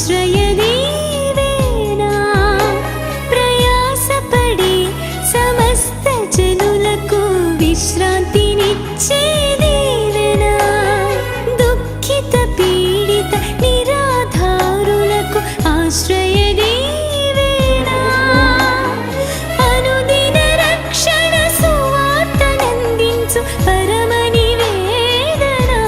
ఆశ్రయదీవేనా ప్రయాసపడి సమస్త జనులకు విశ్రాంతినిచ్చే దీవెనా దుఃఖిత పీడిత నిరాధారులకు ఆశ్రయదీవేనా అనుదిన రక్షణ సువార్తనందించు పరమ నివేదనా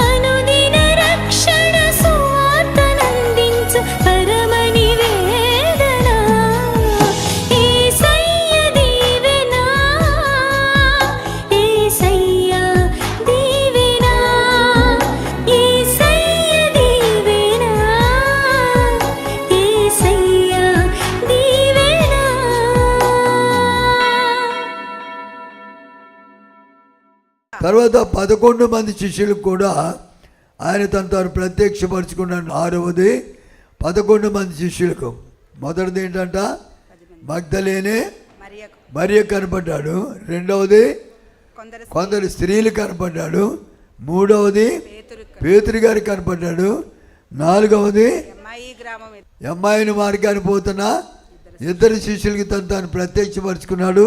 అనుదిన రక్షణ సువార్తనందించు పరమ నివేదనా యేసయ్య దీవెనా యేసయ్య దీవెనా యేసయ్య దీవెనా యేసయ్య దీవెనా. తర్వాత 11 మంది శిష్యులకు కూడా ఆయన తాను ప్రత్యక్షపరుచుకున్నాడు. 6వది 11 మంది శిష్యులకు. మొదటిది ఏంటంట, మగ్దలేనే మరియ కనపడ్డాడు. రెండవది కొందరు స్త్రీలు కనపడ్డాడు. మూడవది పేతురు గారు కనపడ్డాడు. 4వది ఎమ్మాయిని మార్గాన్ని పోతున్న 2 శిష్యులకి తాను ప్రత్యక్షపరుచుకున్నాడు.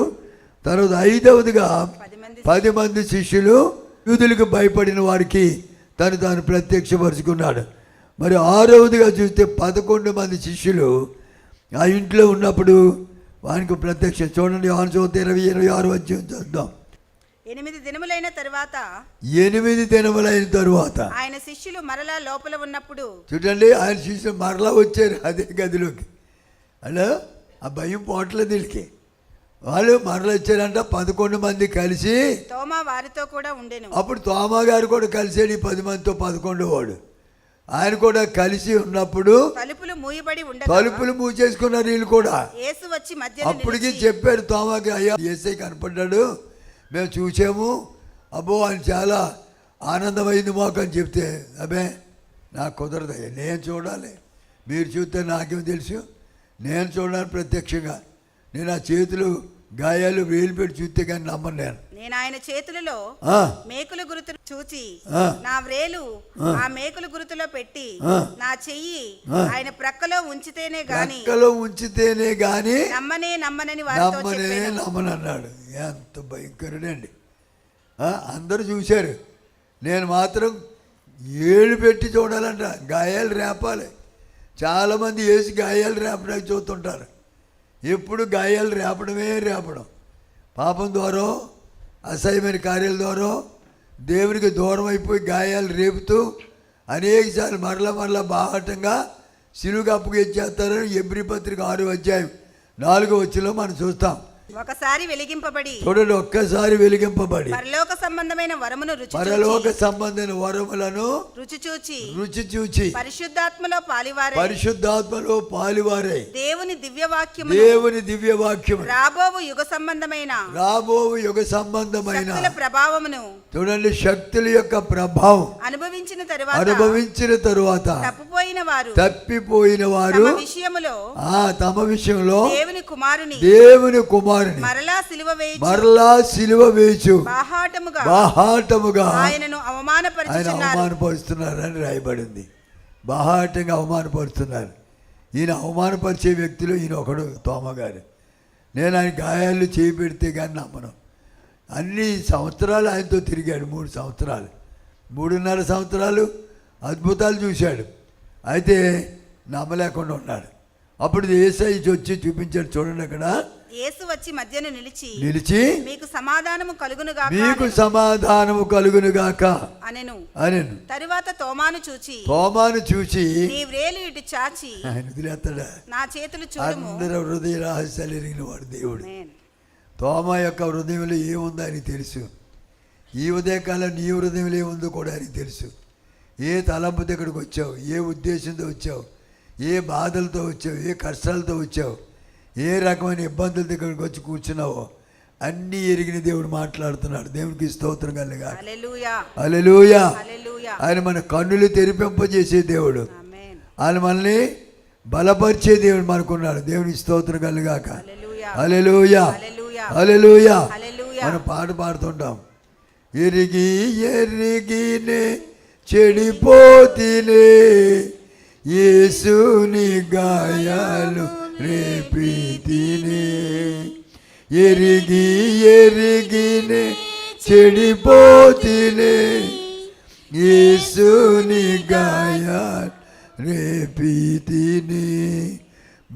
తర్వాత 5వదిగా 10 మంది శిష్యులు యూదులకు భయపడిన వారికి తాను ప్రత్యక్షపరుచుకున్నాడు. మరి 6వదిగా చూస్తే 11 మంది శిష్యులు ఆ ఇంట్లో ఉన్నప్పుడు వానికి ప్రత్యక్ష. చూడండి, యోహాను సువార్త 20:26 చూద్దాం. 8 దినములైన తరువాత ఆయన శిష్యులు మరలా లోపల ఉన్నప్పుడు, చూడండి, ఆయన శిష్యులు మరలా వచ్చారు అదే గదిలోకి. అలా ఆ భయం పోవట్లేదు వీళ్ళకి. వాళ్ళు మరలా వచ్చారంట 11 మంది కలిసి. తోమా వారితో కూడా ఉండెను. అప్పుడు తోమా గారు కూడా కలిసాడు. ఈ 10 మందితో 11 వాడు. ఆయన కూడా కలిసి ఉన్నప్పుడు తలుపులు మూయబడి తలుపులు మూసేసుకున్నారు వీళ్ళు కూడా. యేసు వచ్చి మధ్యలో అప్పటికి చెప్పారు తోమాకి, అయ్యా యేసయ్య కనపడ్డాడు, మేము చూసాము, అబ్బో ఆయన చాలా ఆనందమైంది మాకు అని చెప్తే, అబ్బే నాకు కుదరదయ్యా, నేను చూడాలి, మీరు చూస్తే నాకేం తెలుసు, నేను చూడాలి ప్రత్యక్షంగా, నేను ఆ చేతులు గాయాలు వేలు పెట్టి చూస్తే కానీ నమ్మను. నేను ఆయన చేతులలో మేకుల గురుతులు చూచి నా వ్రేలు ఆ మేకుల గురుతులో పెట్టి నా చెయ్యి ఆయన ప్రక్కలో ఉంచితేనే గాని నమ్మనని నమ్మనన్నాడు. ఎంత భయంకరుడండి. అందరూ చూశారు, నేను మాత్రం ఏళ్ళు పెట్టి చూడాలంట, గాయాలు రేపాలి. చాలామంది వేసి గాయాలు రేపడానికి చూస్తుంటారు. ఎప్పుడు గాయాలు రేపడం పాపం ద్వారా, అసహ్యమైన కార్యాల ద్వారా దేవునికి దూరం అయిపోయి గాయాలు రేపుతూ అనేకసార్లు మరలా బాహటంగా సిలువకు అప్పగించేస్తారని ఎబ్రీ పత్రిక 6:4 మనం చూస్తాం. ఒకసారి వెలిగింపబడి, చూడండి, ఒక్కసారి వెలిగింపబడి పరలోక సంబంధమైన వరములను రుచి చూచి పరిశుద్ధాత్మలో పాలివారై దేవుని దివ్యవాక్యము రాబోవు యుగ సంబంధమైన ప్రభావమును, చూడండి, శక్తుల యొక్క ప్రభావం అనుభవించిన తరువాత తప్పిపోయిన వారు తమ విషయంలో దేవుని కుమారుని మరలా సిలువ వేయు బాహాటముగా ఆయనను అవమానపరుస్తున్నారని రాయబడింది. బాహాటంగా అవమానపరుస్తున్నారు. ఈయన అవమానపరిచే వ్యక్తిలో ఈయన ఒకడు తోమా గారు. నేను ఆయన గాయాలు చేయి పెడితే కానీ నమ్మను. అన్ని సంవత్సరాలు ఆయనతో తిరిగాడు. 3.5 సంవత్సరాలు అద్భుతాలు చూశాడు. అయితే నమ్మలేకుండా ఉన్నాడు. అప్పుడు యేసయ్య వచ్చి చూపించాడు. చూడండి, అక్కడ యేసు వచ్చి మధ్యన నిలిచి మీకు సమాధానము కలుగునుగాక అనెను. తరువాత తోమాను చూచి నీ వ్రేలు ఇటు చాచి ఆయన వదిలేస్తాడా? నా చేతులు చూడుము. అందరూ హృదయ రహస్యాలు ఎరిగిన వాడు దేవుడు. తోమా యొక్క హృదయంలో ఏముందో ఆయనకి తెలుసు. ఈ ఉదయకాలం నీ హృదయంలో ఏముందో కూడా ఆయనకి తెలుసు. ఏ తలంపుతో ఇక్కడికి వచ్చావు, ఏ ఉద్దేశంతో వచ్చావు, ఏ బాధలతో వచ్చావు, ఏ కష్టాలతో వచ్చావు, ఏ రకమైన ఇబ్బందుల దగ్గరికి వచ్చి కూర్చున్నావో అన్నీ ఎరిగిన దేవుడు మాట్లాడుతున్నాడు. దేవునికి స్తోత్రం కలుగా. హల్లెలూయా. ఆయన మన కన్నులు తెరిపింపజేసే దేవుడు. ఆయన మనల్ని బలపరిచే దేవుడు మనకున్నాడు. దేవునికి స్తోత్రం కలుగాక. హల్లెలూయా, హల్లెలూయా. మనం పాట పాడుతుంటాం. ఎరిగినే చెడిపోతినే యేసుని గాయాలు రేపితినే ఎరిగి ఎరిగినే చెడిపోతినే యేసుని గాయాలు రేపితినే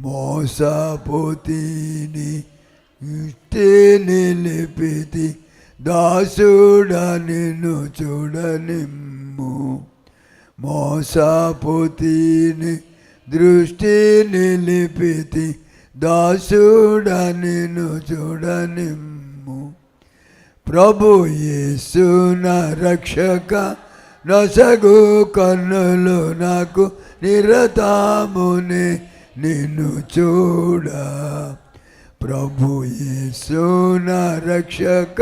మోసపోతిని ఇట్టే నిలిపితి దాసుడా నిన్ను చూడనిమ్ము మోసపోతిని దృష్టి నిలిపితి దాసుడా నిన్ను చూడనిమ్ము ప్రభు యేసు నా రక్షక నొసగు కన్నులు నాకు నిరతమునే నిన్ను చూడ ప్రభు యేసు నా రక్షక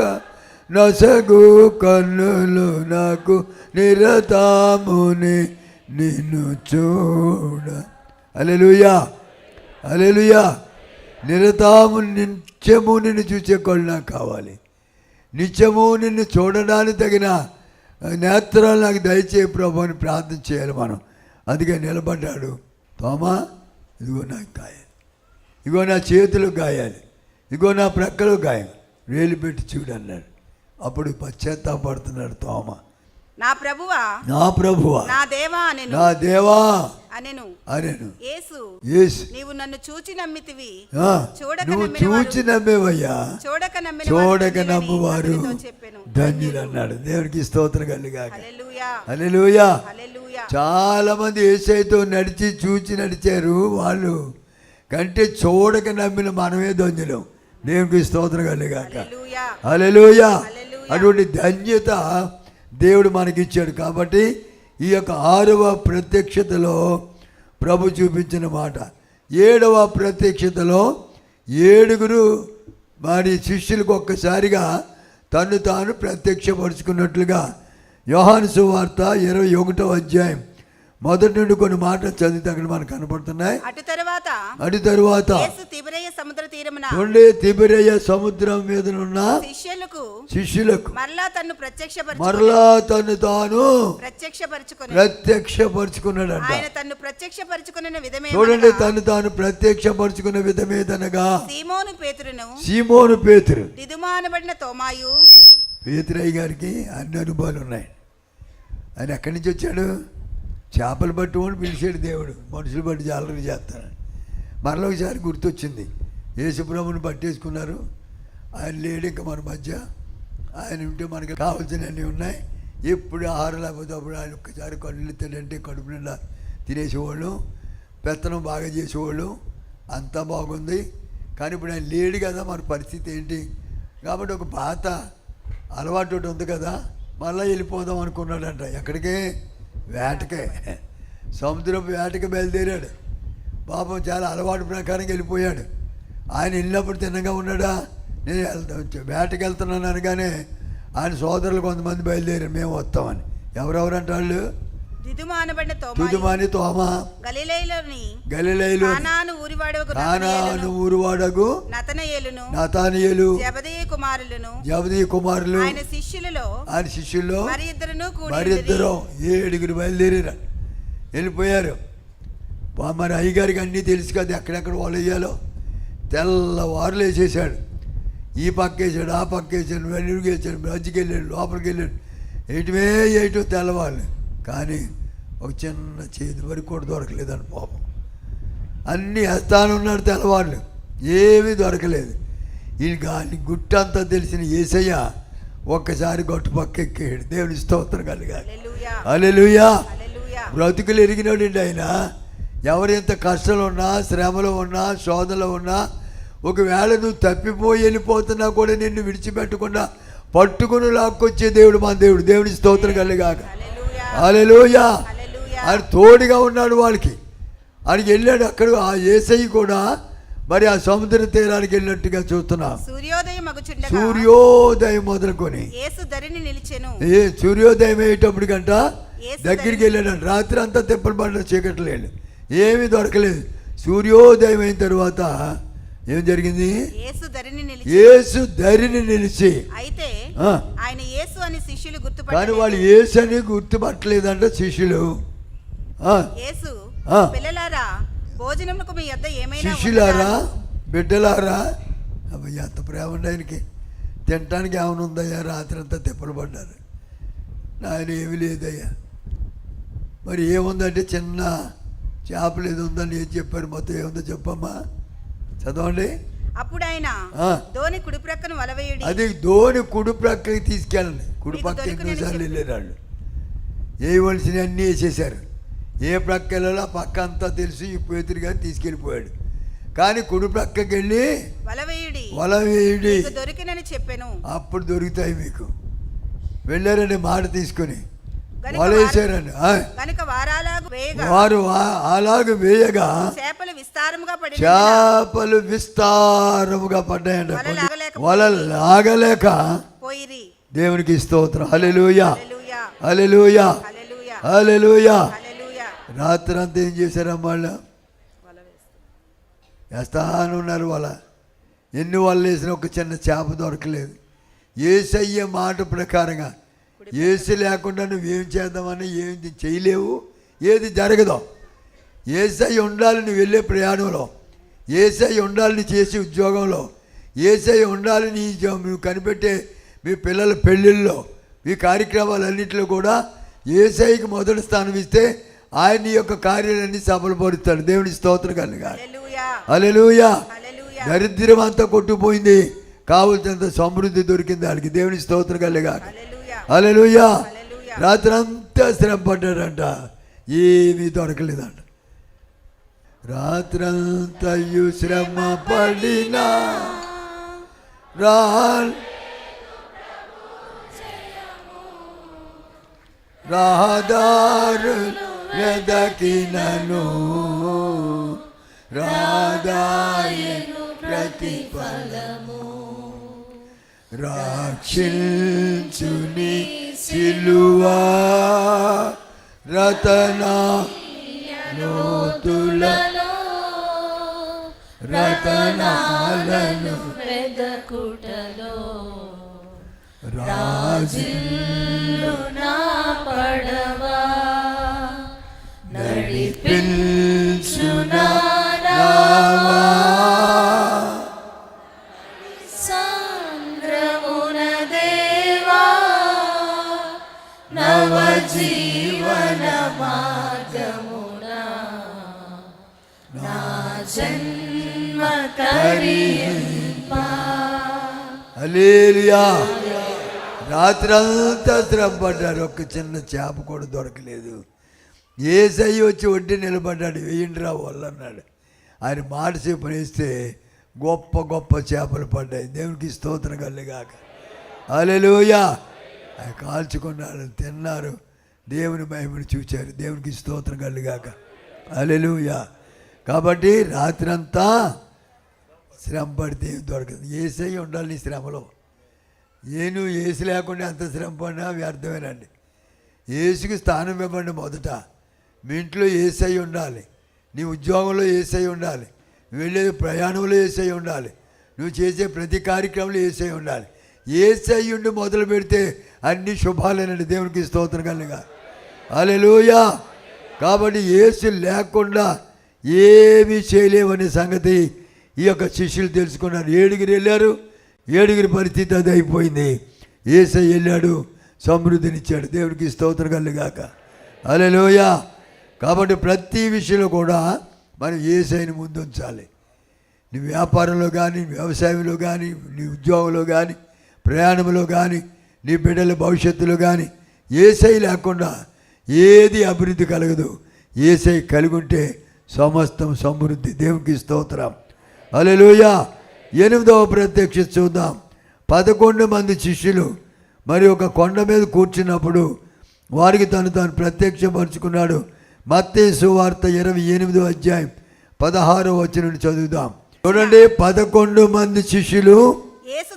నొసగు కన్నులు నాకు నిరతమునే నిన్ను చూడ. హల్లెలూయా హల్లెలూయా. నిరతము నిత్యము నిన్ను చూసే కళ్ళు నాకు కావాలి. నిత్యము నిన్ను చూడడానికి తగిన నేత్రాలు నాకు దయచేయ ప్రభు అని ప్రార్థన చేయాలి మనం. అందుకే నిలబడ్డాడు తోమా, ఇదిగో నాకు గాయాలి, ఇగో నా చేతులు గాయాలి, ఇగో నా ప్రక్కలు గాయం, వేలు పెట్టి చూడు అన్నాడు. అప్పుడు పశ్చాత్తాపడుతున్నాడు తోమా. నా ప్రభువా నా ప్రభువా నా దేవా అనెను. నా దేవా అనెను. అనెను. యేసు యేసు నీవు నన్ను చూచి నమ్మితివి, నువ్వు చూచి నమ్మేవయ్యా, చూడక నమ్మువారు ధన్యులు అన్నాడు. దేవునికి స్తోత్రం కలుగాక. హల్లెలూయా. చాలా మంది యేసయ్యతో నడిచి చూచి నడిచారు వాళ్ళు కంటే చూడక నమ్మిన మనమే ధన్యులం. దేవునికి స్తోత్రం కలుగాక. హల్లెలూయా. అటువంటి ధన్యత దేవుడు మనకిచ్చాడు. కాబట్టి ఈ యొక్క 6వ ప్రత్యక్షతలో ప్రభు చూపించిన మాట, 7వ ప్రత్యక్షతలో 7 మరి శిష్యులకు ఒక్కసారిగా తను తాను ప్రత్యక్షపరుచుకున్నట్లుగా యోహాను సువార్త 21వ అధ్యాయం మొదటి నుండి కొన్ని మాటలు చదివితే అక్కడ మనకు కనపడుతున్నాయి. అటు తరువాత తిబెరయ సముద్ర తీరమున తిబెరయ సముద్రం మీద ఉన్న శిష్యులకు మరలా తను తాను ప్రత్యక్షపరుచుకున్నాడంట. చూడండి, తను తాను ప్రత్యక్షపరుచుకున్న విధమేదనగా సీమోను పేతురు, దిదుమానబడిన తోమాయు. పేతురయ్య గారికి అన్ని అనుభవాలు ఉన్నాయి. ఆయన ఎక్కడి నుంచి వచ్చాడు? చేపలు పట్టుకొని పిలిచాడు దేవుడు, మనుషులు బట్టి జాలరీ చేస్తాడు. మరలా ఒకసారి గుర్తొచ్చింది, యేసుప్రభుని పట్టేసుకున్నారు, ఆయన లేడు ఇంకా మన మధ్య, ఆయన ఉంటే మనకి కావాల్సినవన్నీ ఉన్నాయి. ఎప్పుడు ఆహారం లేకపోతే అప్పుడు ఆయన ఒక్కసారి కళ్ళు ఎత్తాడంటే కడుపు నిండా తినేసేవాళ్ళు, పెత్తనం బాగా చేసేవాళ్ళు, అంతా బాగుంది. కానీ ఇప్పుడు ఆయన లేడు కదా, మన పరిస్థితి ఏంటి? కాబట్టి ఒక పాత అలవాటు ఒకటి ఉంది కదా, మళ్ళీ వెళ్ళిపోదాం అనుకున్నాడంట. ఎక్కడికే? వేటకే, సముద్రపు వేటకి బయలుదేరాడు. పాపం చాలా అలవాటు ప్రకారం వెళ్ళిపోయాడు. ఆయన వెళ్ళినప్పుడు తిన్నగా ఉన్నాడా? నేను వేటకి వెళ్తున్నాను అనగానే ఆయన సోదరులు కొంతమంది బయలుదేరారు, మేము వస్తామని. ఎవరెవరంటే వాళ్ళు? దిదుమాని తోమా, గలిలయలో కానాను ఊరివాడగు నతనయేలు, జెబెదయి కుమారులు, ఆయన శిష్యుల్లో మరిద్దరు 7 బయలుదేరారు, వెళ్ళిపోయారు. మరి అయ్యగారికి అన్నీ తెలుసు కదా ఎక్కడెక్కడ వాళ్ళు వేయాలో. తెల్లవారులు వేసేసాడు, ఈ పక్క వేసాడు, ఆ పక్క వేసాడు, వెనుడికి వేసాడు, మధ్యకి వెళ్ళాడు, లోపలికి వెళ్ళాడు, ఏటో తెల్లవాళ్ళు. కానీ ఒక చిన్న చేతి వరకు కూడా దొరకలేదని పాపం. అన్నీ వేస్తాను ఉన్నాడు తెల్లవాళ్ళు, ఏమీ దొరకలేదు. ఈ గాలి గుట్టంతా తెలిసిన యేసయ్య ఒక్కసారి గొట్టు పక్క ఎక్కాడు. దేవుని స్తోత్రం కలుగాలి. హల్లెలూయా. బ్రతుకులు ఎరిగినాడు అండి ఆయన. ఎవరు ఎంత కష్టంలో ఉన్నా, శ్రమలో ఉన్నా, శోధనలో ఉన్నా, ఒకవేళ నువ్వు తప్పిపోయి వెళ్ళిపోతున్నా కూడా నిన్ను విడిచిపెట్టకుండా పట్టుకుని లాక్కొచ్చే దేవుడు మన దేవుడు. దేవుని స్తోత్రం కలుగాక. హల్లెలూయా. ఆయన తోడుగా ఉన్నాడు వాళ్ళకి. ఆయనకి వెళ్ళాడు. అక్కడ ఆ యేసయ్య కూడా మరి ఆ సముద్ర తీరానికి వెళ్ళినట్టుగా చూస్తున్నాం. సూర్యోదయం మొదలుకొని సూర్యోదయం అయ్యేటప్పటికంట దగ్గరికి వెళ్ళాడు. రాత్రి అంతా తిప్పలు పడ్డ చీకట్లేదు, ఏమీ దొరకలేదు. సూర్యోదయం అయిన తర్వాత ఏం జరిగింది? యేసు ధరిని నిలిచి, అయితే ఆయన యేసు అని శిష్యులు కానీ వాళ్ళు యేసు అని గుర్తుపట్టలేదంట శిష్యులు. పిల్లలారా భోజనముకు మీ యొద్ద ఏమైనా శిష్యులారా, బిడ్డలారా, అవి ఎంత ప్రేమ ఉండి ఆయనకి. తినటానికి ఏమైనా ఉందయ్యా? రాత్రి అంతా తిప్పలు పడ్డారు. ఆయన ఏమీ లేదయ్యా. మరి ఏముందంటే చిన్న చేపలు ఏది ఉందని ఏం చెప్పారు? మొత్తం ఏముందో చెప్పమ్మా, చదవండి. అప్పుడు ఆయన ధోని కుడి ప్రక్కన వలవేయుడి. అది ధోని కుడి ప్రక్కకి తీసుకెళ్ళండి. కుడి పక్క ఎన్నోసార్లు వెళ్ళారు వాళ్ళు. వేయవలసిన అన్నీ వేసేసారు. ఏ ప్రక్క వెళ్ళాలో ఆ పక్క అంతా తెలిసి ఈ పేతురు గారు తీసుకెళ్ళిపోయాడు. కానీ కుడి ప్రక్కకి వెళ్ళి వలవేయుడి దొరికినని చెప్పాను. అప్పుడు దొరుకుతాయి మీకు. వెళ్ళారండి మాట తీసుకొని వలేసారండి. వారు అలాగ వేయగా చేపలు విస్తారముగా పడ్డాయండి. వలలు లాగలేక దేవునికి స్తోత్రం. హల్లెలూయా, హల్లెలూయా, హల్లెలూయా. రాత్రి అంతా ఏం చేశారమ్మా? వాళ్ళు వేస్తాను ఉన్నారు. వాళ్ళ ఎన్ని వాళ్ళు వేసినా ఒక చిన్న చేప దొరకలేదు. యేసయ్య మాట ప్రకారంగా యేసు లేకుండా నువ్వేం చేద్దామని ఏమి చేయలేవు, ఏది జరగదు. యేసయ్య ఉండాలి నువ్వు వెళ్ళే ప్రయాణంలో, యేసయ్య ఉండాలి నీ చేసే ఉద్యోగంలో, యేసయ్య ఉండాలి నువ్వు కనిపెట్టే మీ పిల్లల పెళ్ళిళ్ళలో, మీ కార్యక్రమాలన్నింటిలో కూడా యేసయ్యకి మొదటి స్థానం ఇస్తే ఆయన నీ యొక్క కార్యాలన్నీ సఫలపరుస్తాడు. దేవుని స్తోత్రం కలుగా. హల్లెలూయా. దరిద్రం అంతా కొట్టుకుపోయింది, కావలసినంత సమృద్ధి దొరికింది వాళ్ళకి. దేవుని స్తోత్రం కలుగా. హల్లెలూయా. రాత్రి అంతా శ్రమ పడ్డాడంట, ఏమీ దొరకలేదంట. రాత్రంతయు శ్రమ పడినా రహదారు వెదకినను రాదాయను ప్రతిఫలము. రక్షించుని సిలువా రతనా లోతులలో రతనాలను వెదకుటలో రాజిల్లు నా పడవా నడిపించునా నావా సంద్రమున దేవా నవ జీవన మార్గమునా నా జన్మ తరింపా. హల్లెలూయా. రాత్రంతా శ్రమ పడ్డారు, ఒక్క చిన్న చేప కూడా దొరకలేదు. యేసయ్య వచ్చి ఒడ్డు నిలబడ్డాడు, వేయండిరా వాళ్ళు అన్నాడు. ఆయన మాట సేపు వేస్తే గొప్ప గొప్ప చేపలు పడ్డాయి. దేవునికి స్తోత్రం కలుగాక. హల్లెలూయా. ఆయన కాల్చుకున్నారు, తిన్నారు, దేవుని మహిమను చూశారు. దేవునికి స్తోత్రం కలుగాక. హల్లెలూయా. కాబట్టి రాత్రంతా శ్రమ పడితే ఏం దొరకదు. యేసయ్య ఉండాలి నీ శ్రమలో. నువ్వు యేసు లేకుండా ఎంత శ్రమ పడినా వ్యర్థమేనండి. యేసుకి స్థానం ఇవ్వండి. మొదట మీ ఇంట్లో యేసయ్య ఉండాలి, నీ ఉద్యోగంలో యేసయ్య ఉండాలి, నువ్వు వెళ్ళే ప్రయాణంలో యేసయ్య ఉండాలి, నువ్వు చేసే ప్రతి కార్యక్రమంలో యేసయ్య ఉండాలి. యేసయ్య ఉండి మొదలు పెడితే అన్ని శుభాలేనండి. దేవునికి స్తోత్రం కలుగా. హల్లెలూయా. కాబట్టి యేసు లేకుండా ఏమీ చేయలేవనే సంగతి ఈ యొక్క శిష్యులు తెలుసుకున్నారు. 7 వెళ్ళారు, 7 పరిస్థితి అది అయిపోయింది. యేసయ్య వెళ్ళాడు, సమృద్ధినిచ్చాడు. దేవునికి స్తోత్రం కలుగాక. హల్లెలూయా. కాబట్టి ప్రతి విషయంలో కూడా మనం యేసయ్యని ముందు ఉంచాలి. నీ వ్యాపారంలో కానీ, వ్యవసాయంలో కానీ, నీ ఉద్యోగంలో కానీ, ప్రయాణంలో కానీ, నీ బిడ్డల భవిష్యత్తులో కానీ యేసయ్య లేకుండా ఏది అభివృద్ధి కలగదు. యేసయ్య కలిగి ఉంటే సమస్తం సమృద్ధి. దేవునికి స్తోత్రం. హల్లెలూయా. 8వ ప్రత్యక్షత చూద్దాం. 11 మంది శిష్యులు మరి ఒక కొండ మీద కూర్చున్నప్పుడు వారికి తాను ప్రత్యక్షపరుచుకున్నాడు. మత్తయి సువార్త 28వ అధ్యాయం 16వ వచనం చదువుదాం. చూడండి, 11 మంది శిష్యులు యేసు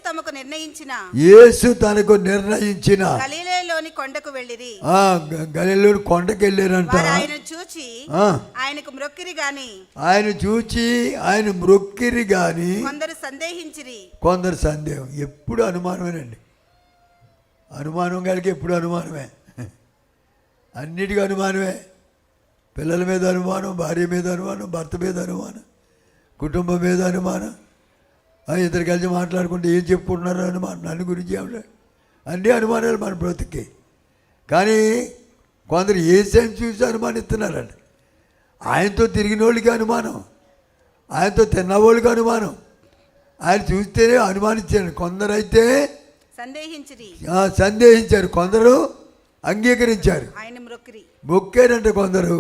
తనకు నిర్ణయించిన గలిలయలోని కొండకు వెళ్ళిరి. గలిలయలోని కొండకు వెళ్ళారంట. ఆయన చూచి ఆయనకు మ్రొక్కిరి గాని కొందరు సందేహించిరి. కొందరు సందేహం. ఎప్పుడు అనుమానమేనండి. అనుమానం కలిగి ఎప్పుడు అనుమానమే, అన్నిటికీ అనుమానమే. పిల్లల మీద అనుమానం, భార్య మీద అనుమానం, భర్త మీద అనుమానం, కుటుంబం మీద అనుమానం, ఇద్దరు కలిసి మాట్లాడుకుంటే ఏం చెప్పుకుంటున్నారు అనుమానం, నన్ను గురించి ఏమిటో అన్నీ అనుమానాలు మన బ్రతుకి. కానీ కొందరు ఏసైని చూసి అనుమానిస్తున్నారండి. ఆయనతో తిరిగిన వాళ్ళకి అనుమానం, ఆయనతో తిన్నవాళ్ళకి అనుమానం, ఆయన చూస్తేనే అనుమానించారు. కొందరైతే సందేహించారు, కొందరు అంగీకరించారు, ఆయన మొక్కారంటే కొందరు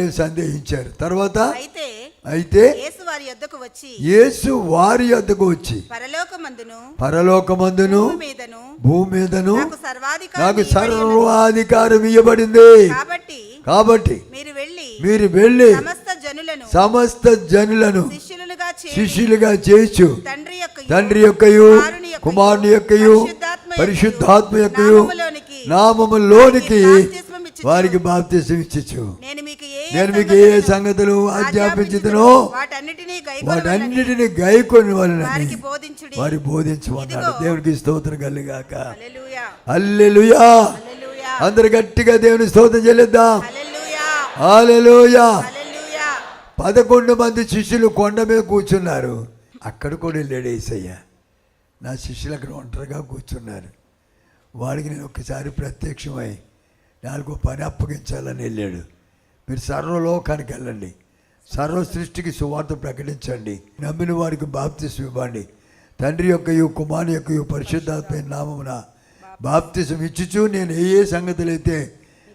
ఏం సందేహించారు. తర్వాత అయితే యేసు వారి యొద్దకు వచ్చి పరలోకమందును భూమి మీదను నాకు సర్వాధికారం ఇవ్వబడింది, కాబట్టి మీరు వెళ్ళి సమస్త జనులను శిష్యులుగా చేయొచ్చు, తండ్రి యొక్కయు కుమారుని యొక్కయు పరిశుద్ధాత్మ యొక్కయు నామములోనికి వారికి బాప్తిసం ఇచ్చు. నేను మీకు ఏ సంగతులు ఆజ్ఞాపించుదునో వాటన్నిటిని గైకొని వారికి బోధించమన్నాడు. దేవునికి స్తోత్రం కలుగాక. హల్లెలూయా. అందరు గట్టిగా దేవుని స్తోత్రం చెల్లిద్దాం. హల్లెలూయా. 11 మంది శిష్యులు కొండ మీద కూర్చున్నారు. అక్కడ కూడా వెళ్ళాడు యేసయ్య. నా శిష్యులు అక్కడ ఒంటరిగా కూర్చున్నారు. వాడికి నేను ఒక్కసారి ప్రత్యక్షమై 4 పని అప్పగించాలని వెళ్ళాడు. మీరు సర్వలోకానికి వెళ్ళండి, సర్వ సృష్టికి సువార్త ప్రకటించండి, నమ్మిన వారికి బాప్తిసం ఇవ్వండి, తండ్రి యొక్కయు కుమారుని యొక్కయు పరిశుద్ధాత్మ నామమున బాప్తిసం ఇచ్చుచు నేను ఏ సంగతులు అయితే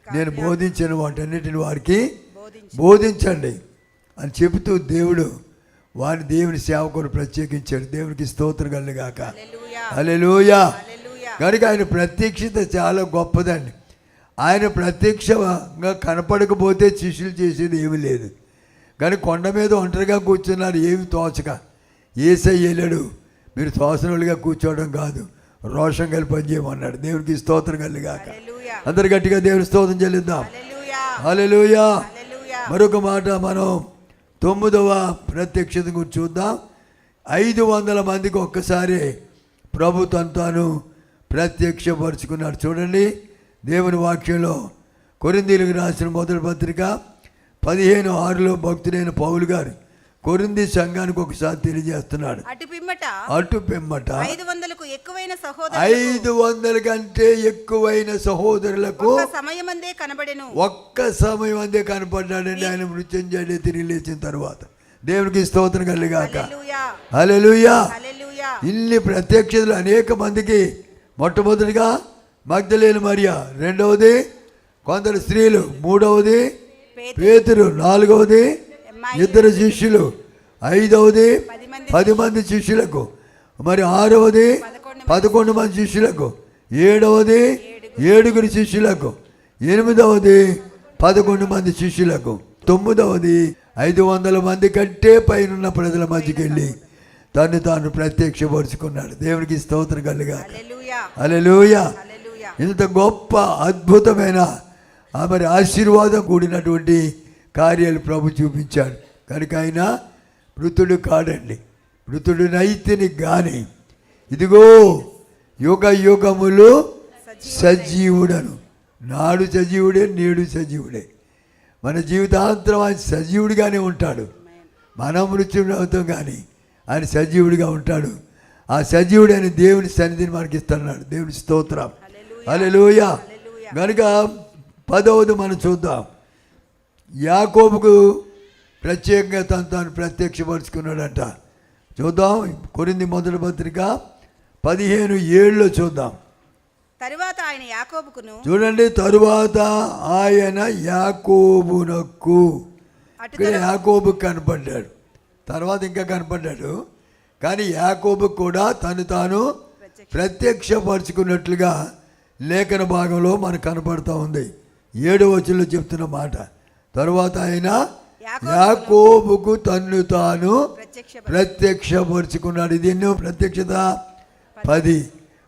నేను బోధించిన వాటన్నిటిని వారికి బోధించండి అని చెబుతూ దేవుడు దేవుని సేవకుడు ప్రత్యేకించాడు. దేవునికి స్తోత్రం కలుగాక. హల్లెలూయా. కనుక ఆయన ప్రత్యక్షత చాలా గొప్పదండి. ఆయన ప్రత్యక్షంగా కనపడకపోతే శిష్యులు చేసేది ఏమీ లేదు. కానీ కొండ మీద ఒంటరిగా కూర్చున్నారు, ఏమి తోచక. యేసయ్య వెళ్ళాడు, మీరు తోసనలుగా కూర్చోవడం కాదు, రోషం కలిపి పనిచేయమన్నాడు. దేవునికి స్తోత్రం కలుగాక. అందరు గట్టిగా దేవుని స్తోత్రం చెల్లిద్దాం. హల్లెలూయా. మరొక మాట మనం 9వ ప్రత్యక్షత గురించి చూద్దాం. 500 మందికి ఒక్కసారి ప్రభు తాను ప్రత్యక్షపరుచుకున్నాడు. చూడండి దేవుని వాక్యంలో కొరింథీయులకు రాసిన మొదటి పత్రిక 15:6 భక్తుడైన పౌలు గారు కొరింథీ సంఘానికి ఒకసారి తెలియజేస్తున్నాడు. అటు పిమ్మట 500 కంటే ఎక్కువైన సహోదరులకు ఒక్క సమయం అందే కనపడ్డాడండి. ఆయన మృత్యుంజయుడే తిరిగి లేచిన తర్వాత. దేవునికి స్తోత్రం కలుగాక. హల్లెలూయా. ఇన్ని ప్రత్యక్షతలు అనేక మందికి. మొట్టమొదటిగా మగ్దలేనే మరియా, రెండవది కొందరు స్త్రీలు, మూడవది పేతురు, నాలుగవది 2 శిష్యులు, 5వది 10 మంది శిష్యులకు, మరి 6వది 11 మంది శిష్యులకు, 7వది 7 శిష్యులకు, 8వది 11 మంది శిష్యులకు, 9వది 500 మంది కంటే పైన ప్రజల మధ్యకి వెళ్ళి తాను ప్రత్యక్షపరుచుకున్నాడు. దేవునికి స్తోత్రం కలుగాక. హల్లెలూయా. ఇంత గొప్ప అద్భుతమైన మరి ఆశీర్వాదం కూడినటువంటి కార్యాలు ప్రభు చూపించాడు. కనుక ఆయన మృతుడు కాడండి, మృతుడునైతిని గాని ఇదిగో యుగ యుగములు సజీవుడను. నాడు సజీవుడే, నేడు సజీవుడే. మన జీవితాంతరం ఆయన సజీవుడిగానే ఉంటాడు. మనం మృత్యుడు అవుతాం కానీ ఆయన సజీవుడిగా ఉంటాడు. ఆ సజీవుడైన దేవుని సన్నిధిని మనకి ఇస్తున్నాడు. దేవుని స్తోత్రం. హల్లెలూయా. కనుక 10వది మనం చూద్దాం. యాకోబుకు ప్రత్యేకంగా తాను ప్రత్యక్షపరుచుకున్నాడంట. చూద్దాం. కొరింథీ మొదటి పత్రిక 15:7 చూద్దాం. తరువాత ఆయన యాకోబుకును, చూడండి, తరువాత ఆయన యాకోబునకు, ఇక్కడ యాకోబుకు కనపడ్డాడు, తర్వాత ఇంకా కనపడ్డాడు. కానీ యాకోబుకు కూడా తాను ప్రత్యక్షపరుచుకున్నట్లుగా లేఖన భాగంలో మనకు కనపడుతూ ఉంది. 7వ వచనంలో చెప్తున్న మాట. తరువాత ఆయన యాకోబుకు తాను ప్రత్యక్షపరుచుకున్నాడు. ఇది ఎన్నో ప్రత్యక్షత? 10.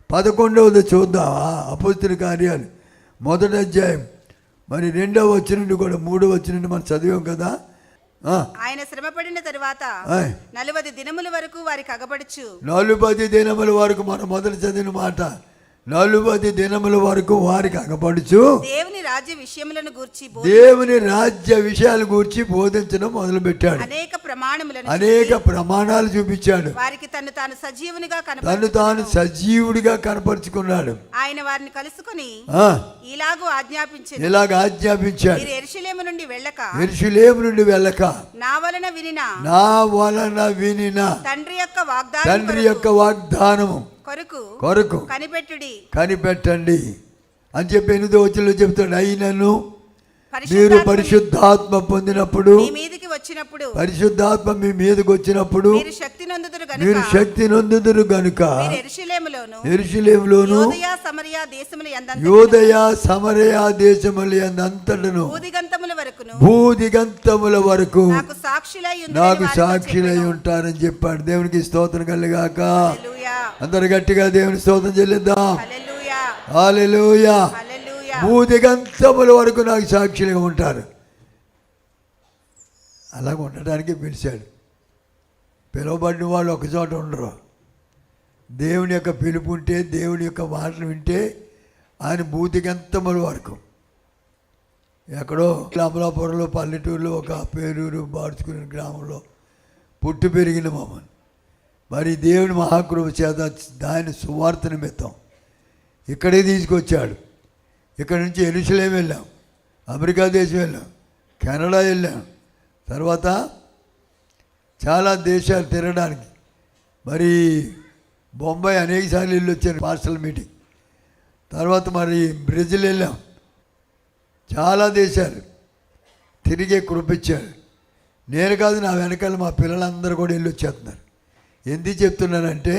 11వది చూద్దాం. అపోస్తలుల కార్యాలు 1వ అధ్యాయం మరి 2వ వచనం నుండి కూడా 3వ వచనం నుండి మనం చదివాం కదా. ఆయన శ్రమపడిన తరువాత 40 దినముల వరకు వారికి అగపడుచు. 40 దినముల వరకు మనం మొదలు చదివిన మాట 40 దినముల వరకు వారికి అగపడుచు దేవుని రాజ్య విషయములను గూర్చి దేవుని రాజ్య విషయాలు గూర్చి బోధించడం మొదలు పెట్టాడు. అనేక ప్రమాణాలు చూపించాడు. వారికి తను తాను సజీవుడిగా కనపరుచుకున్నాడు. ఆయన వారిని కలుసుకొని ఇలాగ ఆజ్ఞాపించాడు. యెరూషలేము నుండి వెళ్ళక నా వలన వినిన తండ్రి యొక్క వాగ్దానము కొరకు కనిపెట్టండి అని చెప్పి 8వ వచనంలో చెప్తాడు. అయినను మీరు పరిశుద్ధాత్మ పొందినప్పుడు, పరిశుద్ధాత్మ మీ మీదకి వచ్చినప్పుడు మీరు శక్తి నొందుదురు గనుక యెరూషలేములోను యూదయ సమరయ దేశముల యందంతటను భూదిగంతముల వరకు నాకు సాక్షులై ఉంటారని చెప్పాడు. దేవునికి స్తోత్రం కలుగాక. అందరు గట్టిగా దేవుని స్తోత్రం చెల్లిద్దాం. హల్లెలూయా. భూదిగంతముల వరకు నాకు సాక్షులుగా ఉంటారు. అలాగ ఉండటానికి పిలిచాడు. పిలువబడిన వాళ్ళు ఒక చోట ఉండరు. దేవుని యొక్క పిలుపు ఉంటే, దేవుని యొక్క మాటలు వింటే ఆయన భూదిగంతముల వరకు. ఎక్కడో అమలాపురంలో పల్లెటూరులో ఒక పేరూరు బార్చుకునే గ్రామంలో పుట్టి పెరిగిన మమ్మల్ని మరి దేవుని మహాకృప చేత దాని సువార్త నిమిత్తం ఇక్కడే తీసుకొచ్చాడు. ఇక్కడ నుంచి యెరూషలేము వెళ్ళాం, అమెరికా దేశం వెళ్ళాం, కెనడా వెళ్ళాం, తర్వాత చాలా దేశాలు తిరగడానికి మరి బొంబాయి అనేక సార్లు వెళ్ళి వచ్చాను పాస్టల్ మీటింగ్. తర్వాత మరి బ్రెజిల్ వెళ్ళాం. చాలా దేశాలు తిరిగే కృపించాడు. నేను కాదు, నా వెనకాల మా పిల్లలందరూ కూడా వెళ్ళి వచ్చేస్తున్నారు. ఎందుకు చెప్తున్నానంటే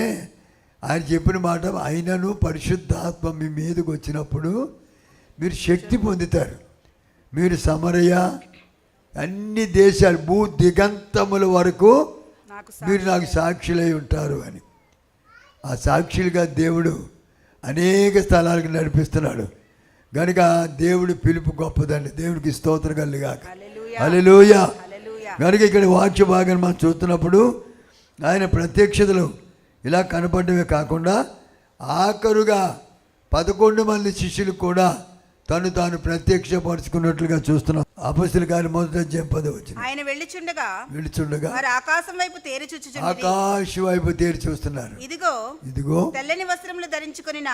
ఆయన చెప్పిన మాట, అయినను పరిశుద్ధాత్మ మీ మీదకి వచ్చినప్పుడు మీరు శక్తి పొందుతారు, మీరు సమరయ అన్ని దేశాలు భూ దిగంతముల వరకు మీరు నాకు సాక్షులై ఉంటారు అని. ఆ సాక్షులుగా దేవుడు అనేక స్థలాలకు నడిపిస్తున్నాడు కనుక దేవుడి పిలుపు గొప్పదండి. దేవుడికి స్తోత్రం కలుగాక. హల్లెలూయా. కనుక ఇక్కడ వాక్య భాగాన్ని మనం చూస్తున్నప్పుడు ఆయన ప్రత్యక్షతలు ఇలా కనపడమే కాకుండా ఆఖరుగా 11 మంది శిష్యులు కూడా తను తాను ప్రత్యక్షపరుచుకున్నట్లుగా చూస్తున్నాం. అపొస్తలుల కార్యం 1:10 వచ్చింది. ఆయన వెళ్ళుచుండగా వారు ఆకాశం వైపు తేరి చూస్తున్నారు. ఇదిగో తెల్లని వస్త్రములు ధరించుకొనిన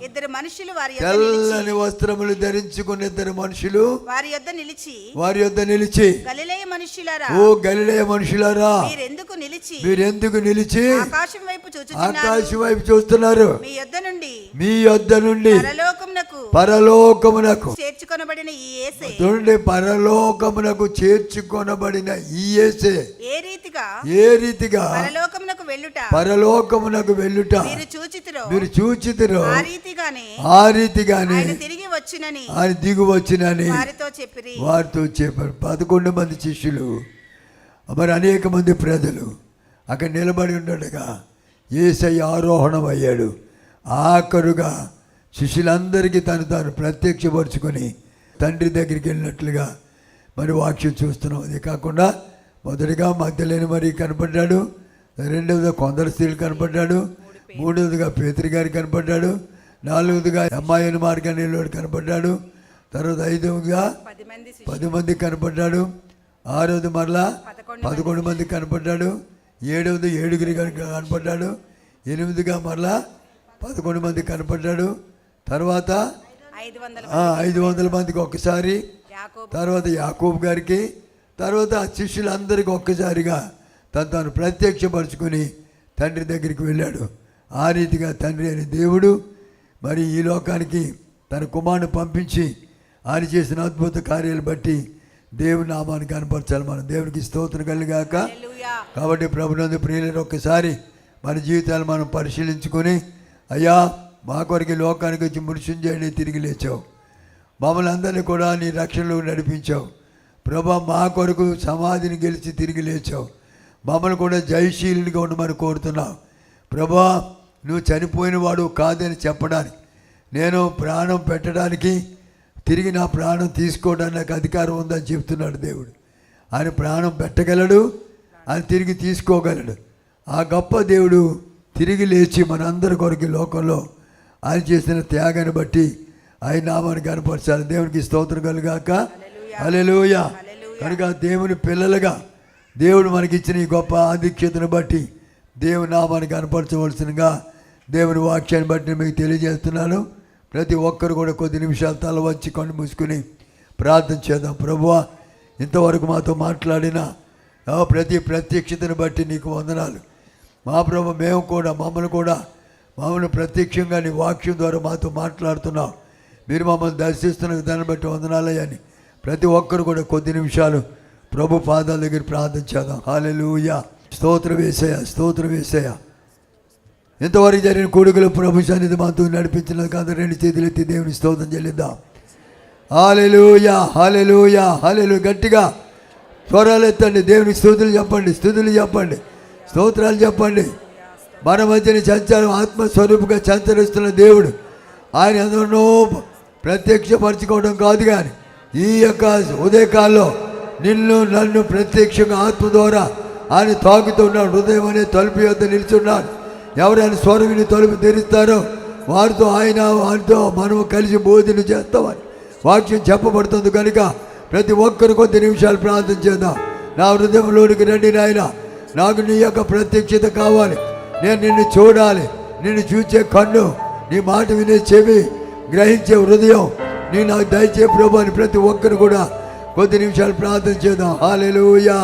ఇద్దరు మనుషులు తెల్లని వస్త్రములు ధరించుకున్న ఇద్దరు మనుషులు వారి యొద్ద నిలిచి గలిలయ మనుషులారా, ఓ గలిలయ మనుషులారా, మీరెందుకు నిలిచి ఆకాశం వైపు చూస్తున్నారు? మీ యొద్ద నుండి పరలోకమునకు చేర్చుకొనబడిన ఈ యేసే, పరలోకమునకు చేర్చుకొనబడిన ఈ యేసే ఏ రీతిగా పరలోకమునకు వెళ్ళుట మీరు చూచితిరో ఆ రీతిగానే ఆయన దిగి వచ్చినని వారితో చెప్పారు. 11 మంది శిష్యులు మరి అనేక మంది ప్రజలు అక్కడ నిలబడి ఉండగా యేసయ్య ఆరోహణం అయ్యాడు. ఆఖరుగా శిష్యులందరికీ తాను ప్రత్యక్షపరుచుకొని తండ్రి దగ్గరికి వెళ్ళినట్లుగా మరి వాక్యం చూస్తున్నాం. అది కాకుండా మొదటిగా మగ్దలేని మరి కనపడ్డాడు, రెండవదిగా కొందరు స్త్రీలు కనపడ్డాడు, మూడవదిగా పేతురు గారు కనపడ్డాడు, నాలుగవదిగా అమ్మాయిని మార్గాన్ని కనపడ్డాడు, తర్వాత 5వదిగా 10 మంది కనపడ్డాడు, 6వది మరలా 11 మంది కనపడ్డాడు, 7వది 7 కనపడ్డాడు, 8వదిగా మరలా 11 మంది కనపడ్డాడు, తర్వాత 500 మందికి ఒక్కసారి, తర్వాత యాకోబు గారికి, తర్వాత శిష్యులందరికీ ఒక్కసారిగా తాను ప్రత్యక్షపరుచుకొని తండ్రి దగ్గరికి వెళ్ళాడు. ఆ రీతిగా తండ్రి అని దేవుడు మరి ఈ లోకానికి తన కుమారుని పంపించి ఆయన చేసిన అద్భుత కార్యాలు బట్టి దేవుని నామాన్ని కనపరచాలి. మనం దేవునికి స్తోత్రం కలుగాక. కాబట్టి ప్రభునందు ప్రియులను ఒక్కసారి మన జీవితాలు మనం పరిశీలించుకొని, అయ్యా మా కొరకు లోకానికి వచ్చి మృత్యుంజయుని తిరిగి లేచావు, మమ్మల్ని అందరినీ కూడా నీ రక్షణలో నడిపించావు ప్రభా, మా కొరకు సమాధిని గెలిచి తిరిగి లేచావు, మమ్మల్ని కూడా జయశీలునిగా ఉండమని కోరుతున్నావు ప్రభా. నువ్వు చనిపోయిన వాడు కాదని చెప్పడానికి, నేను ప్రాణం పెట్టడానికి తిరిగి నా ప్రాణం తీసుకోవడానికి నాకు అధికారం ఉందని చెప్తున్నాడు దేవుడు. ఆయన ప్రాణం పెట్టగలడు, ఆయన తిరిగి తీసుకోగలడు. ఆ గొప్ప దేవుడు తిరిగి లేచి మనందరి కొరకు లోకంలో ఆయన చేసిన త్యాగాన్ని బట్టి ఆయన నామాన్ని కనపరచాలి. దేవునికి స్తోత్రం కలుగాక. హల్లెలూయా. కనుక దేవుని పిల్లలుగా దేవుడు మనకిచ్చిన ఈ గొప్ప ఆధిక్యతను బట్టి దేవుని నామాన్ని కనపరచవలసినగా దేవుని వాక్యాన్ని బట్టి మీకు తెలియజేస్తున్నాను. ప్రతి ఒక్కరు కూడా కొద్ది నిమిషాలు తల వచ్చి కళ్ళు మూసుకుని ప్రార్థన చేద్దాం. ప్రభువా, ఇంతవరకు మాతో మాట్లాడిన ప్రతి ప్రత్యక్షతను బట్టి నీకు వందనాలు. మా ప్రభు, మేము కూడా మమ్మల్ని ప్రత్యక్షంగా నీ వాక్యం ద్వారా మాతో మాట్లాడుతున్నాం. మీరు మమ్మల్ని దర్శిస్తున్న విధానం బట్టి వందనాలయ్యని ప్రతి ఒక్కరు కూడా కొద్ది నిమిషాలు ప్రభు పాదాల దగ్గర ప్రార్థన చేద్దాం. హల్లెలూయా. స్తోత్రం యేసయ్యా, స్తోత్రం యేసయ్యా. ఇంతవరకు జరిగిన కూడుకలు ప్రభు సన్నిధి మాతో నడిపించినందుకు అందరూ రెండు చేతులు ఎత్తి దేవుని స్తోత్రం చెల్లిద్దాం. హల్లెలూయా, హల్లెలూయా, హల్లెలూయా. గట్టిగా స్వరాలు ఎత్తండి, దేవుని స్తుతులు చెప్పండి, స్తుతులు చెప్పండి, స్తోత్రాలు చెప్పండి. మన మధ్యని సంచారం ఆత్మస్వరూపుగా సంచరిస్తున్న దేవుడు ఆయన ఎందరో ప్రత్యక్షపరచుకోవడం కాదు, కానీ ఈ యొక్క ఉదయకాల్లో నన్ను ప్రత్యక్షంగా ఆత్మ ద్వారా ఆయన తాకుతున్నాడు. హృదయం అనే తలుపు యొద్ద నిలుచున్నాడు. ఎవరైనా స్వరవిని తలుపు తెరుస్తారో వారితో మనము కలిసి బోధన చేస్తామని వాక్యం చెప్పబడుతుంది. కనుక ప్రతి ఒక్కరు కొద్ది నిమిషాలు ప్రార్థన చేద్దాం. నా హృదయంలోనికి రండి నాయన, నాకు నీ యొక్క ప్రత్యక్షత కావాలి. నేను నిన్ను చూడాలి, నిన్ను చూచే కన్ను, నీ మాట వినే చెవి, గ్రహించే హృదయం నీ నాకు దయచే ప్రభు అని ప్రతి ఒక్కరు కూడా కొద్ది నిమిషాలు ప్రార్థన చేద్దాం. హల్లెలూయా,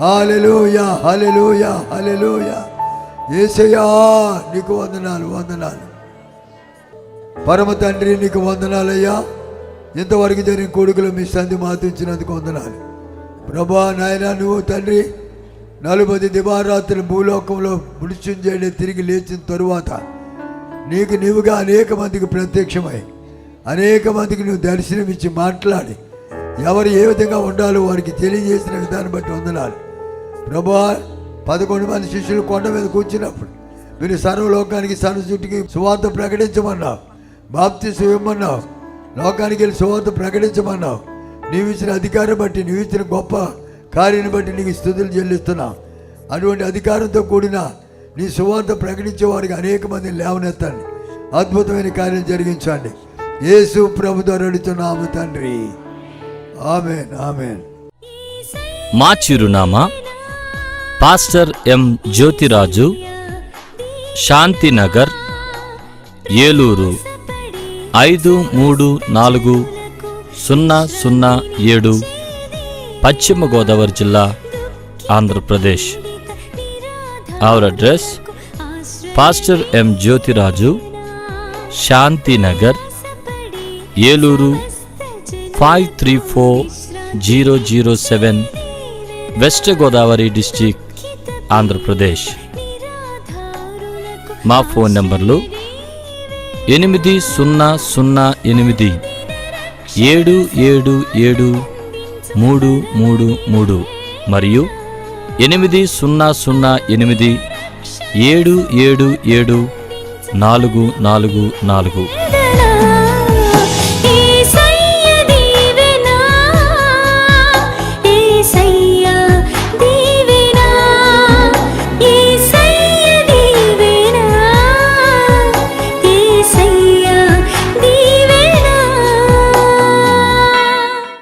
హల్లెలూయా, హల్లెలూయా, హల్లెలూయా. యేసయ్యా నీకు వందనాలు, వందనాలు. పరమ తండ్రి నీకు వందనాలయ్యా. ఇంతవరకు జరిగిన కొడుకులు మీ సంధి మాతించినందుకు వందనాలు ప్రభా. నాయన, నువ్వు తండ్రి 40 దివారాత్రులు భూలోకంలో మృత్యుంజయుడే తిరిగి లేచిన తరువాత నీవుగా అనేక మందికి ప్రత్యక్షమై అనేక మందికి నువ్వు దర్శనమిచ్చి మాట్లాడి ఎవరు ఏ విధంగా ఉండాలో వారికి తెలియజేసిన విధానం బట్టి వందనాలు ప్రభా. 11 మంది శిష్యులు కొండ మీద కూర్చున్నప్పుడు మీరు సర్వలోకానికి సర్వచుట్టుకి సువార్త ప్రకటించమన్నావు, బాప్తిసం ఇవ్వమన్నావు, లోకానికి వెళ్ళి సువార్త ప్రకటించమన్నావు. నీవు ఇచ్చిన అధికారం బట్టి, నీవు ఇచ్చిన గొప్ప కార్యాన్ని బట్టి నీకు స్తుతులు చెల్లిస్తున్నావు. అటువంటి అధికారంతో కూడిన నీ సువార్త ప్రకటించే వారికి అనేక మందిని లేవనెత్తండి, అద్భుతమైన కార్యం జరిగించండి. యేసు ప్రభు ద్వారా అడుగుతున్నాము తండ్రి, ఆమేన్, ఆమేన్. మా చిరునామా పాస్టర్ ఎం జ్యోతిరాజు, శాంతినగర్, ఏలూరు 534007, పశ్చిమ గోదావరి జిల్లా, Andhra Pradesh. Our address: pastor M Jyothiraju, Shantinagar, Eluru 534007, west Godavari district, Andhra Pradesh. మా ఫోన్ నంబర్లు 8007773733 మరియు 800877774444.